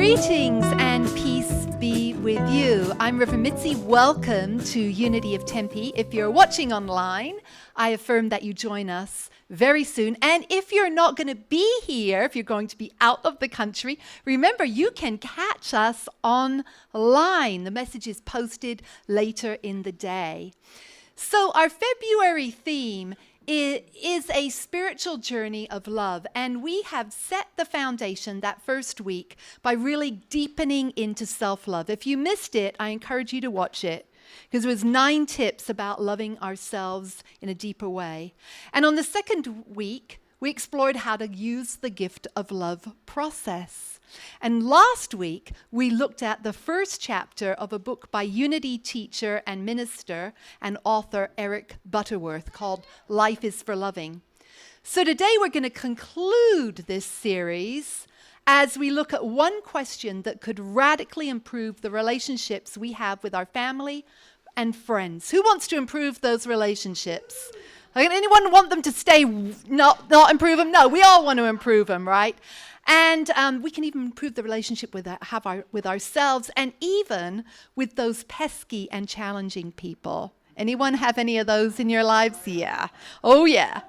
Greetings and peace be with you. I'm Reverend Mitzi. Welcome to Unity of Tempe. If you're watching online, I affirm that you join us very soon. And if you're not going to be here, if you're going to be out of the country, remember you can catch us online. The message is posted later in the day. So our February theme is a spiritual journey of love, and we have set the foundation that first week by really deepening into self-love. If you missed it, I encourage you to watch it, because it was 9 tips about loving ourselves in a deeper way. And on the second week, we explored how to use the gift of love process. And last week, we looked at the first chapter of a book by Unity teacher and minister and author Eric Butterworth called Life is for Loving. So today we're going to conclude this series as we look at one question that could radically improve the relationships we have with our family and friends. Who wants to improve those relationships? Anyone want them to stay, not improve them? No, we all want to improve them, right? And we can even improve the relationship with ourselves and even with those pesky and challenging people. Anyone have any of those in your lives? Yeah. Oh, yeah.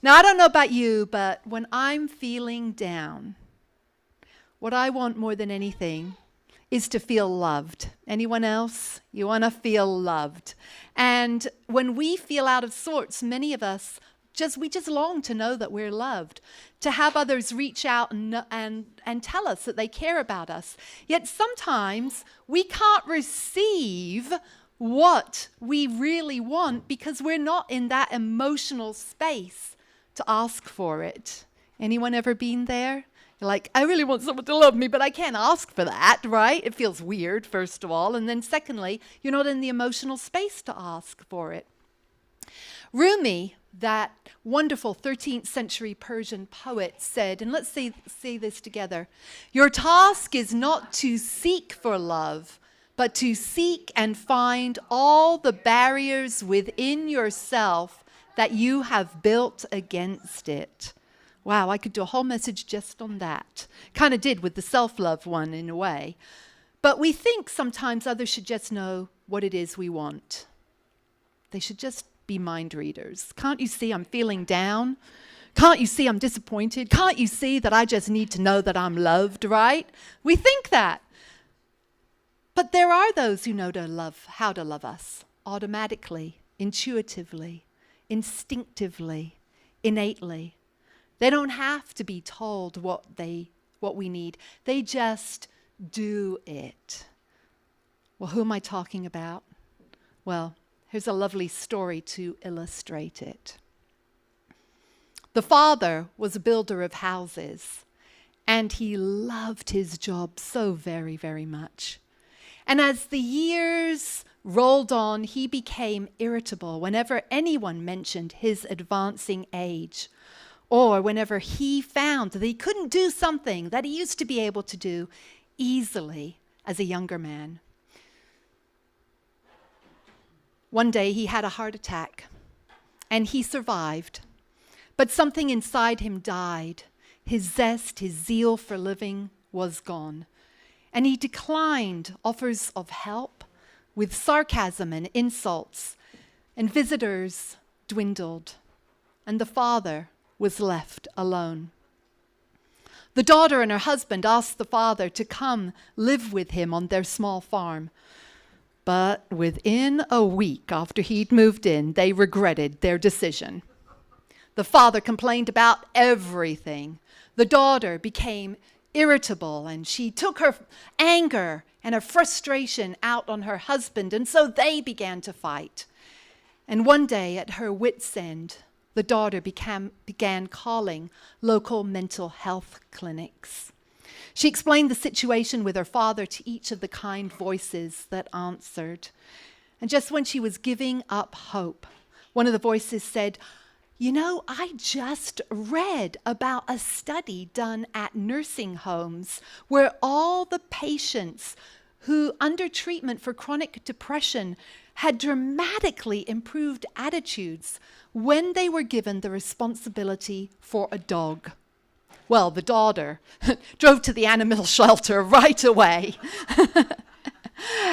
Now, I don't know about you, but when I'm feeling down, what I want more than anything is to feel loved. Anyone else? You want to feel loved. And when we feel out of sorts, many of us we just long to know that we're loved, to have others reach out and tell us that they care about us. Yet sometimes we can't receive what we really want because we're not in that emotional space to ask for it. Anyone ever been there? You're like, I really want someone to love me, but I can't ask for that, right? It feels weird, first of all. And then secondly, you're not in the emotional space to ask for it. Rumi, that wonderful 13th century Persian poet, said, and let's say this together, your task is not to seek for love, but to seek and find all the barriers within yourself that you have built against it. Wow, I could do a whole message just on that. Kind of did with the self-love one in a way. But we think sometimes others should just know what it is we want. They should just be mind readers. Can't you see I'm feeling down? Can't you see I'm disappointed? Can't you see that I just need to know that I'm loved, right? We think that. But there are those who know how to love us automatically, intuitively, instinctively, innately. They don't have to be told what we need. They just do it. Well, who am I talking about? Well, here's a lovely story to illustrate it. The father was a builder of houses, and he loved his job so very, very much. And as the years rolled on, he became irritable whenever anyone mentioned his advancing age, or whenever he found that he couldn't do something that he used to be able to do easily as a younger man. One day he had a heart attack, and he survived. But something inside him died. His zest, his zeal for living was gone. And he declined offers of help with sarcasm and insults, and visitors dwindled, and the father was left alone. The daughter and her husband asked the father to come live with him on their small farm. But within a week after he'd moved in, they regretted their decision. The father complained about everything. The daughter became irritable, and she took her anger and her frustration out on her husband, and so they began to fight. And one day, at her wit's end, the daughter began calling local mental health clinics. She explained the situation with her father to each of the kind voices that answered. And just when she was giving up hope, one of the voices said, you know, I just read about a study done at nursing homes where all the patients who under treatment for chronic depression had dramatically improved attitudes when they were given the responsibility for a dog. Well, the daughter drove to the animal shelter right away.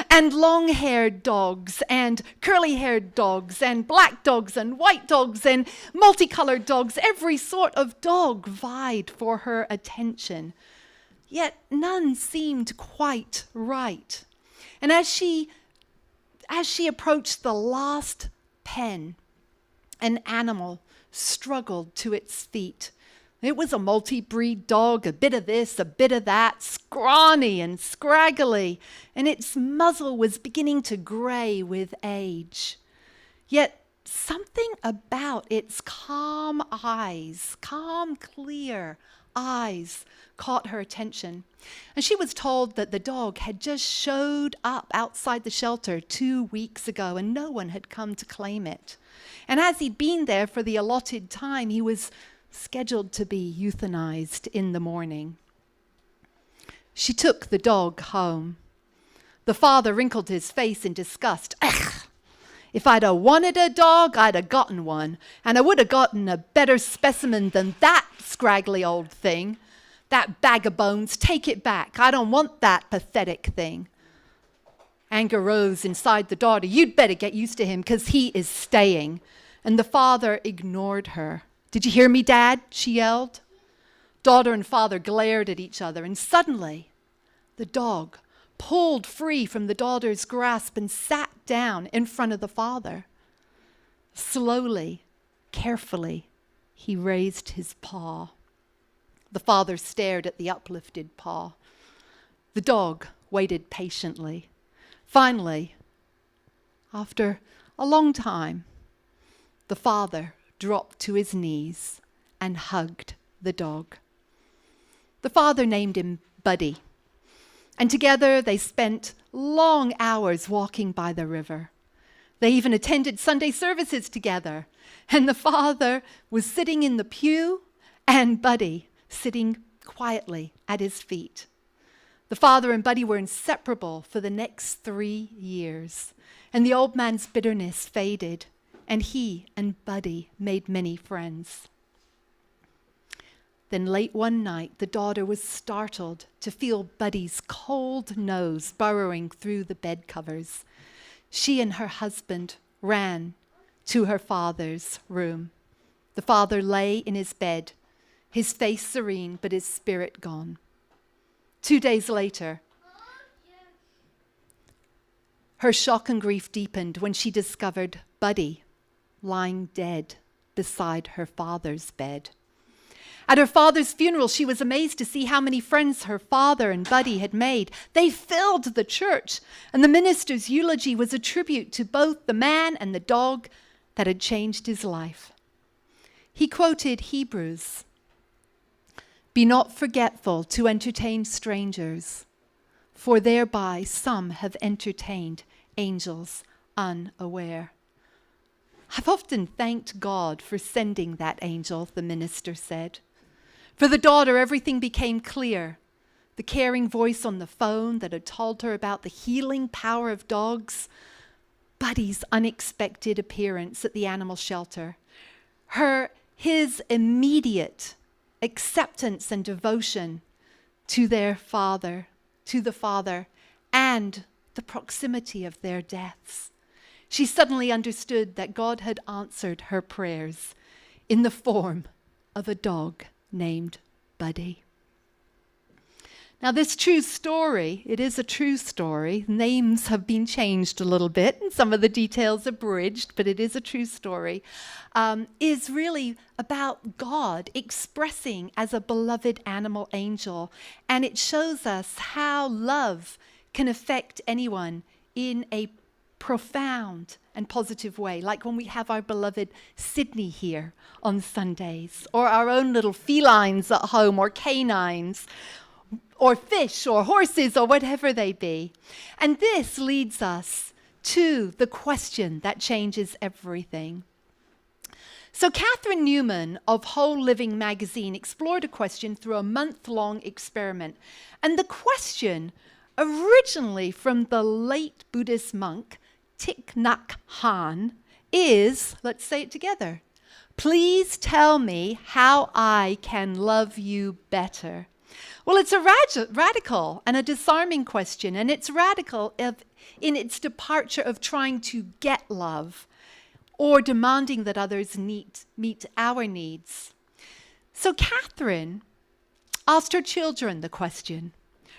And long-haired dogs and curly-haired dogs and black dogs and white dogs and multicolored dogs, every sort of dog vied for her attention. Yet none seemed quite right. And as she approached the last pen, an animal struggled to its feet. It was a multi-breed dog, a bit of this, a bit of that, scrawny and scraggly, and its muzzle was beginning to gray with age. Yet something about its calm eyes, calm, clear eyes, caught her attention. And she was told that the dog had just showed up outside the shelter 2 weeks ago, and no one had come to claim it. And as he'd been there for the allotted time, he was scheduled to be euthanized in the morning. She took the dog home. The father wrinkled his face in disgust. Ugh! If I'd have wanted a dog, I'd have gotten one, and I would have gotten a better specimen than that scraggly old thing. That bag of bones, take it back. I don't want that pathetic thing. Anger rose inside the daughter. You'd better get used to him, because he is staying. And the father ignored her. Did you hear me, Dad? She yelled. Daughter and father glared at each other, and suddenly the dog pulled free from the daughter's grasp and sat down in front of the father. Slowly, carefully, he raised his paw. The father stared at the uplifted paw. The dog waited patiently. Finally, after a long time, the father dropped to his knees and hugged the dog. The father named him Buddy, and together they spent long hours walking by the river. They even attended Sunday services together, and the father was sitting in the pew and Buddy sitting quietly at his feet. The father and Buddy were inseparable for the next 3 years, and the old man's bitterness faded, and he and Buddy made many friends. Then late one night, the daughter was startled to feel Buddy's cold nose burrowing through the bed covers. She and her husband ran to her father's room. The father lay in his bed, his face serene, but his spirit gone. 2 days later, her shock and grief deepened when she discovered Buddy lying dead beside her father's bed. At her father's funeral, she was amazed to see how many friends her father and Buddy had made. They filled the church, and the minister's eulogy was a tribute to both the man and the dog that had changed his life. He quoted Hebrews, "Be not forgetful to entertain strangers, for thereby some have entertained angels unaware." I've often thanked God for sending that angel, the minister said. For the daughter, everything became clear. The caring voice on the phone that had told her about the healing power of dogs, Buddy's unexpected appearance at the animal shelter, his immediate acceptance and devotion to the father, and the proximity of their deaths. She suddenly understood that God had answered her prayers in the form of a dog named Buddy. Now, this true story, it is a true story. Names have been changed a little bit and some of the details abridged, but it is a true story, is really about God expressing as a beloved animal angel. And it shows us how love can affect anyone in a profound and positive way, like when we have our beloved Sydney here on Sundays, or our own little felines at home, or canines, or fish, or horses, or whatever they be. And this leads us to the question that changes everything. So Catherine Newman of Whole Living magazine explored a question through a month-long experiment. And the question, originally from the late Buddhist monk Thich Nhat Hanh, is, let's say it together, Please tell me how I can love you better. Well, it's a radical and a disarming question, and it's radical in its departure of trying to get love or demanding that others meet our needs. So Catherine asked her children the question.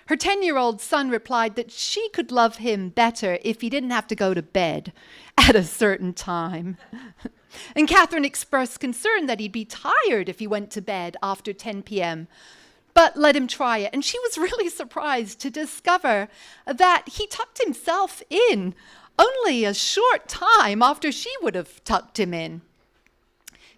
Her 10-year-old son replied that she could love him better if he didn't have to go to bed at a certain time. And Catherine expressed concern that he'd be tired if he went to bed after 10 p.m., but let him try it. And she was really surprised to discover that he tucked himself in only a short time after she would have tucked him in.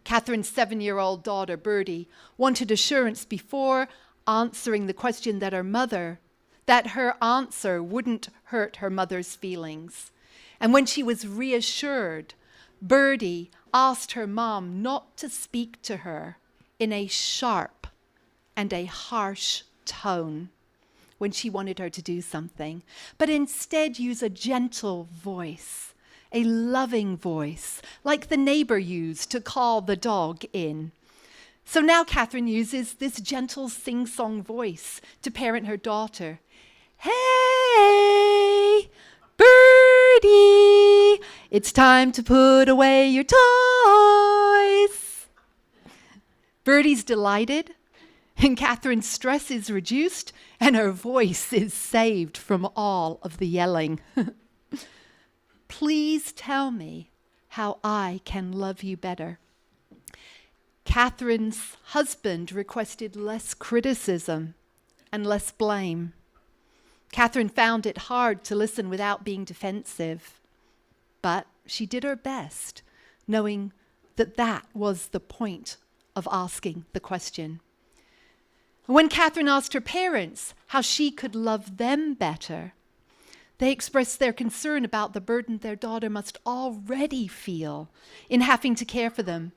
Catherine's 7-year-old daughter, Birdie, wanted assurance before answering the question that her answer wouldn't hurt her mother's feelings. And when she was reassured, Birdie asked her mom not to speak to her in a sharp and a harsh tone when she wanted her to do something, but instead use a gentle voice, a loving voice, like the neighbor used to call the dog in. So now Catherine uses this gentle sing-song voice to parent her daughter. Hey, Birdie, it's time to put away your toys. Birdie's delighted, and Catherine's stress is reduced, and her voice is saved from all of the yelling. Please tell me how I can love you better. Catherine's husband requested less criticism and less blame. Catherine found it hard to listen without being defensive, but she did her best, knowing that that was the point of asking the question. When Catherine asked her parents how she could love them better, they expressed their concern about the burden their daughter must already feel in having to care for them.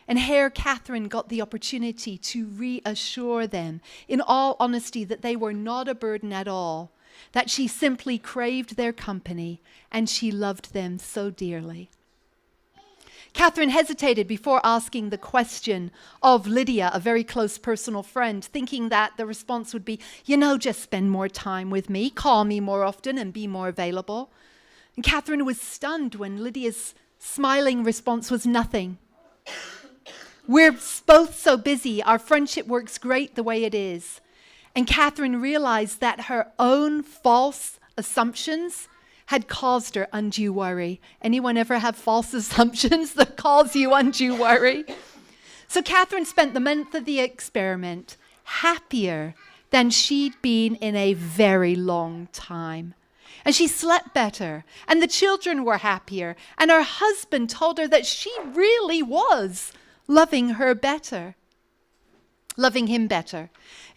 And here Catherine got the opportunity to reassure them in all honesty that they were not a burden at all, that she simply craved their company and she loved them so dearly. Catherine hesitated before asking the question of Lydia, a very close personal friend, thinking that the response would be, just spend more time with me, call me more often and be more available. And Catherine was stunned when Lydia's smiling response was nothing. We're both so busy, our friendship works great the way it is. And Catherine realized that her own false assumptions had caused her undue worry. Anyone ever have false assumptions that cause you undue worry? So Catherine spent the month of the experiment happier than she'd been in a very long time. And she slept better, and the children were happier, and her husband told her that she really was loving him better.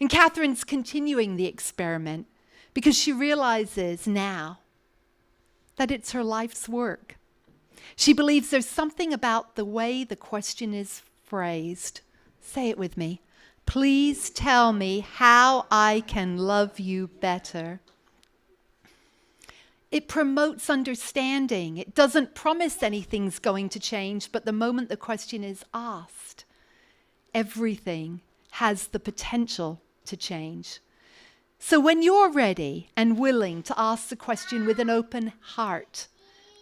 And Catherine's continuing the experiment because she realizes now that it's her life's work. She believes there's something about the way the question is phrased. Say it with me. Please tell me how I can love you better. It promotes understanding. It doesn't promise anything's going to change, but the moment the question is asked, everything has the potential to change. So when you're ready and willing to ask the question with an open heart,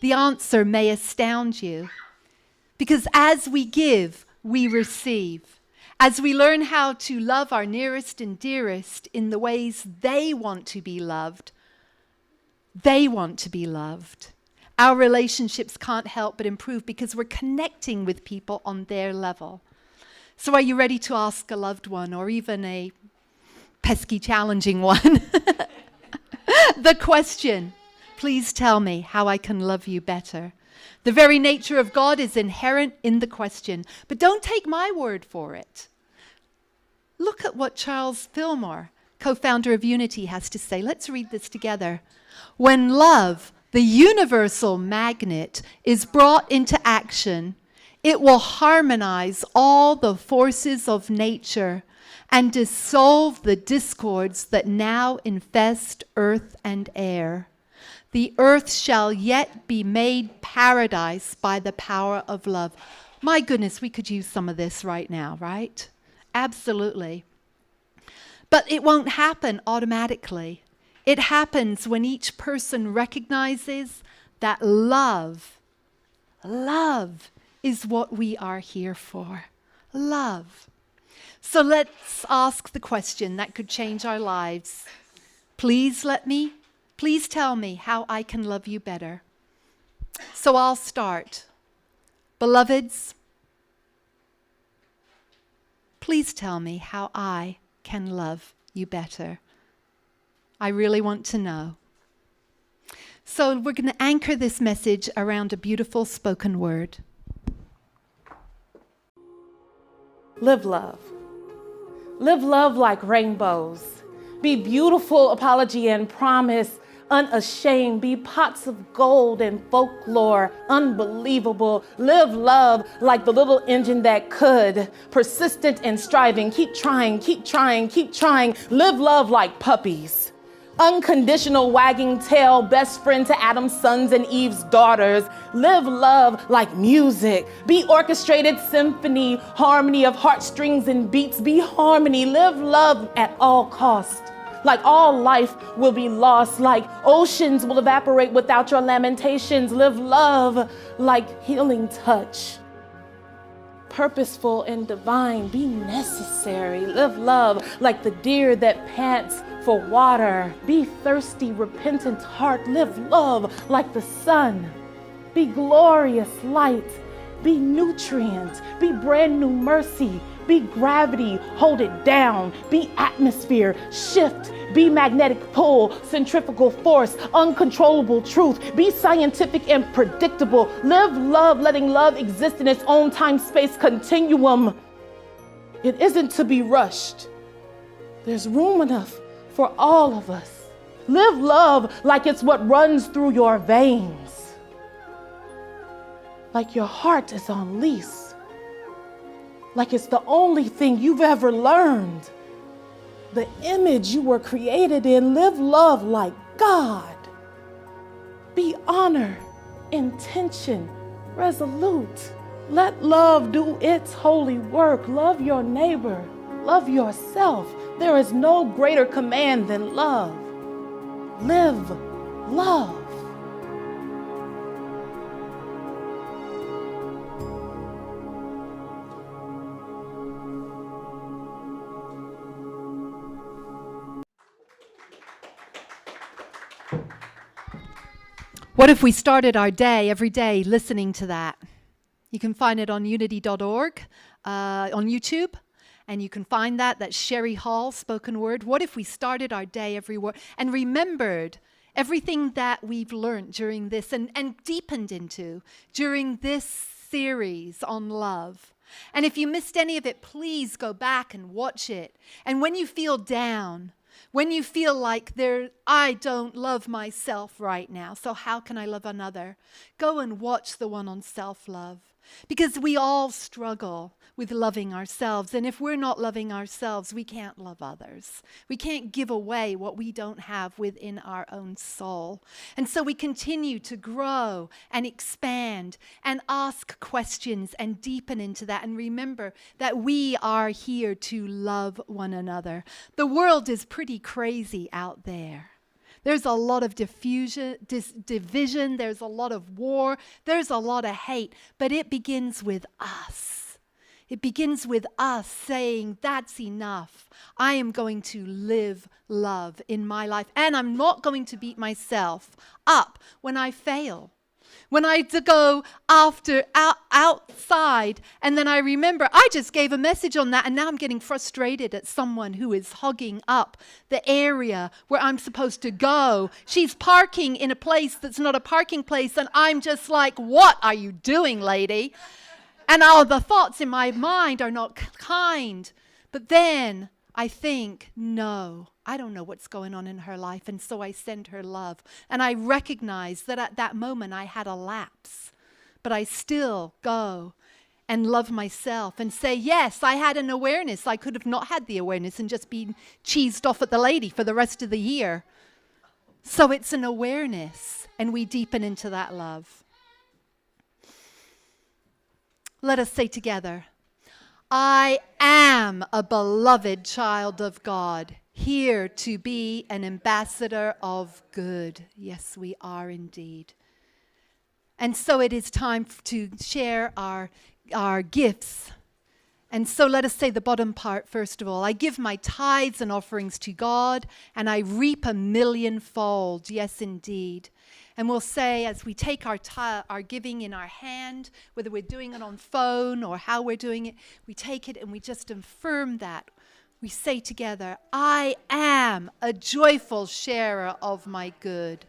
the answer may astound you. Because as we give, we receive. As we learn how to love our nearest and dearest in the ways they want to be loved, our relationships can't help but improve because we're connecting with people on their level. So are you ready to ask a loved one, or even a pesky, challenging one, the question, please tell me how I can love you better? The very nature of God is inherent in the question, but don't take my word for it. Look at what Charles Fillmore, co-founder of Unity, has to say. Let's read this together. When love, the universal magnet, is brought into action, it will harmonize all the forces of nature and dissolve the discords that now infest earth and air. The earth shall yet be made paradise by the power of love. My goodness, we could use some of this right now, right? Absolutely. But it won't happen automatically. It happens when each person recognizes that love is what we are here for. Love. So let's ask the question that could change our lives. Please tell me how I can love you better. So I'll start. Beloveds, please tell me how I can love you better. I really want to know. So we're going to anchor this message around a beautiful spoken word. Live love. Live love like rainbows. Be beautiful, apology and promise, unashamed. Be pots of gold and folklore, unbelievable. Live love like the little engine that could. Persistent and striving. Keep trying, keep trying, keep trying. Live love like puppies. Unconditional wagging tail, best friend to Adam's sons and Eve's daughters. Live love like music. Be orchestrated symphony, harmony of heartstrings and beats. Be harmony. Live love at all cost. Like all life will be lost, like oceans will evaporate without your lamentations. Live love like healing touch. Purposeful and divine, be necessary. Live love like the deer that pants for water. Be thirsty, repentant heart. Live love like the sun. Be glorious light. Be nutrient. Be brand new mercy. Be gravity, hold it down. Be atmosphere, shift. Be magnetic pull, centrifugal force, uncontrollable truth. Be scientific and predictable. Live love, letting love exist in its own time-space continuum. It isn't to be rushed. There's room enough for all of us. Live love like it's what runs through your veins. Like your heart is on lease. Like it's the only thing you've ever learned. The image you were created in. Live love like God. Be honor, intention, resolute. Let love do its holy work. Love your neighbor. Love yourself. There is no greater command than love. Live love. What if we started our day every day listening to that? You can find it on unity.org, on YouTube, and you can find that's Sherry Hall, spoken word. What if we started our day every word and remembered everything that we've learned during this and deepened into during this series on love? And if you missed any of it, please go back and watch it. And when you feel down, when you feel like I don't love myself right now, so how can I love another? Go and watch the one on self-love. Because we all struggle with loving ourselves. And if we're not loving ourselves, we can't love others. We can't give away what we don't have within our own soul. And so we continue to grow and expand and ask questions and deepen into that. And remember that we are here to love one another. The world is pretty crazy out there. There's a lot of division, there's a lot of war, there's a lot of hate, but it begins with us. It begins with us saying, that's enough. I am going to live love in my life, and I'm not going to beat myself up when I fail. When I go outside, and then I remember I just gave a message on that, and now I'm getting frustrated at someone who is hogging up the area where I'm supposed to go. She's parking in a place that's not a parking place, and I'm just like, what are you doing, lady? And all the thoughts in my mind are not kind. But then I think, no, I don't know what's going on in her life, and so I send her love. And I recognize that at that moment I had a lapse, but I still go and love myself and say, yes, I had an awareness. I could have not had the awareness and just been cheesed off at the lady for the rest of the year. So it's an awareness, and we deepen into that love. Let us say together, I am a beloved child of God, here to be an ambassador of good. Yes, we are indeed. And so it is time to share our gifts. And so let us say the bottom part first of all. I give my tithes and offerings to God, and I reap 1,000,000-fold. Yes, indeed. And we'll say as we take our giving in our hand, whether we're doing it on phone or how we're doing it, we take it and we just affirm that. We say together, I am a joyful sharer of my good.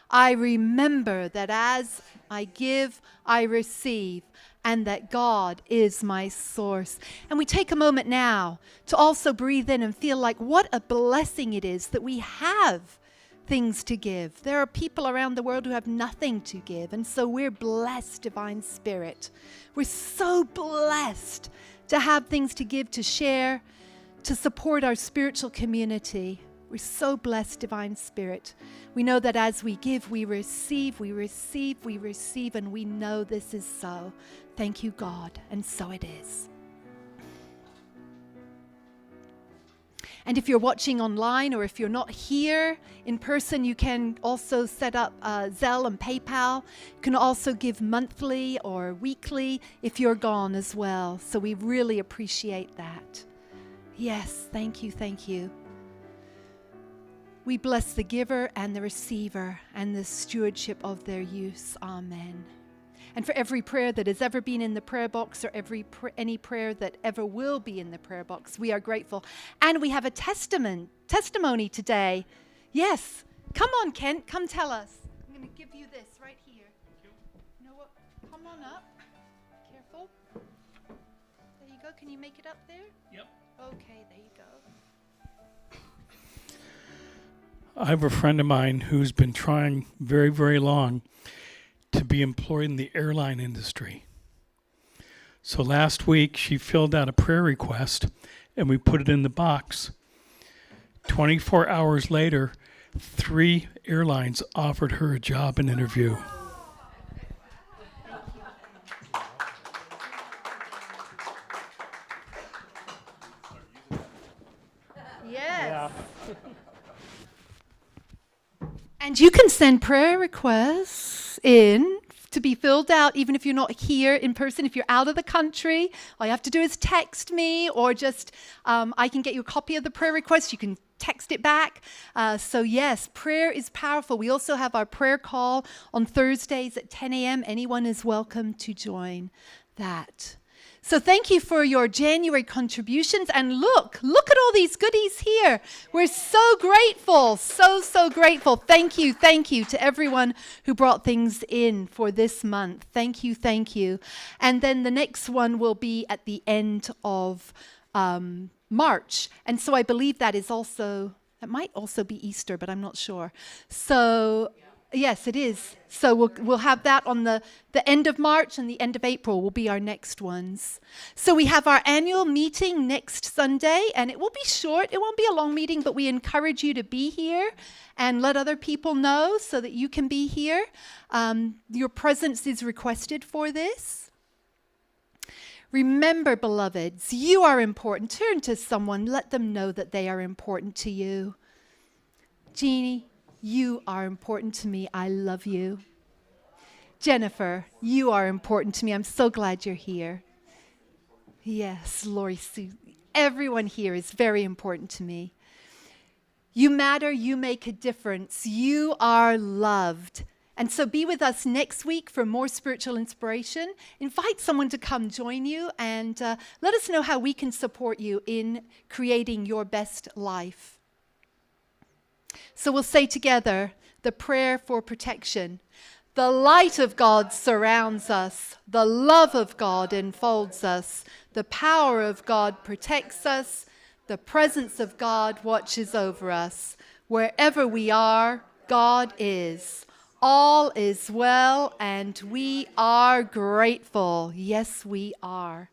I remember that as I give, I receive, and that God is my source. And we take a moment now to also breathe in and feel like what a blessing it is that we have things to give. There are people around the world who have nothing to give, and so we're blessed, Divine Spirit. We're so blessed to have things to give, to share, to support our spiritual community. We're so blessed, Divine Spirit. We know that as we give, we receive, and we know this is so. Thank you, God, and so it is. And if you're watching online or if you're not here in person, you can also set up Zelle and PayPal. You can also give monthly or weekly if you're gone as well. So we really appreciate that. Yes, thank you, thank you. We bless the giver and the receiver and the stewardship of their use. Amen. And for every prayer that has ever been in the prayer box or any prayer that ever will be in the prayer box, we are grateful. And we have a testimony today. Yes. Come on, Kent. Come tell us. I'm going to give you this right here. You know what? Come on up. Careful. There you go. Can you make it up there? Yep. Okay, there you go. I have a friend of mine who's been trying very, very long to be employed in the airline industry. So last week she filled out a prayer request and we put it in the box. 24 hours later, 3 airlines offered her a job and interview. Yes. And you can send prayer requests in to be filled out even if you're not here in person. If you're out of the country, all you have to do is text me or just I can get you a copy of the prayer request. You can text it back. So yes, prayer is powerful. We also have our prayer call on Thursdays at 10 a.m. Anyone is welcome to join that. So thank you for your January contributions. And look at all these goodies here. We're so grateful, so grateful. Thank you to everyone who brought things in for this month. Thank you. And then the next one will be at the end of March. And so I believe that might also be Easter, but I'm not sure. So yes, it is. So we'll have that on the end of March, and the end of April will be our next ones. So we have our annual meeting next Sunday, and it will be short. It won't be a long meeting, but we encourage you to be here and let other people know so that you can be here. Your presence is requested for this. Remember, beloveds, you are important. Turn to someone. Let them know that they are important to you. Jeannie, you are important to me. I love you. Jennifer, you are important to me. I'm so glad you're here. Yes, Lori Sue. Everyone here is very important to me. You matter. You make a difference. You are loved. And so be with us next week for more spiritual inspiration. Invite someone to come join you and let us know how we can support you in creating your best life. So we'll say together the prayer for protection. The light of God surrounds us. The love of God enfolds us. The power of God protects us. The presence of God watches over us. Wherever we are, God is. All is well, and we are grateful. Yes, we are.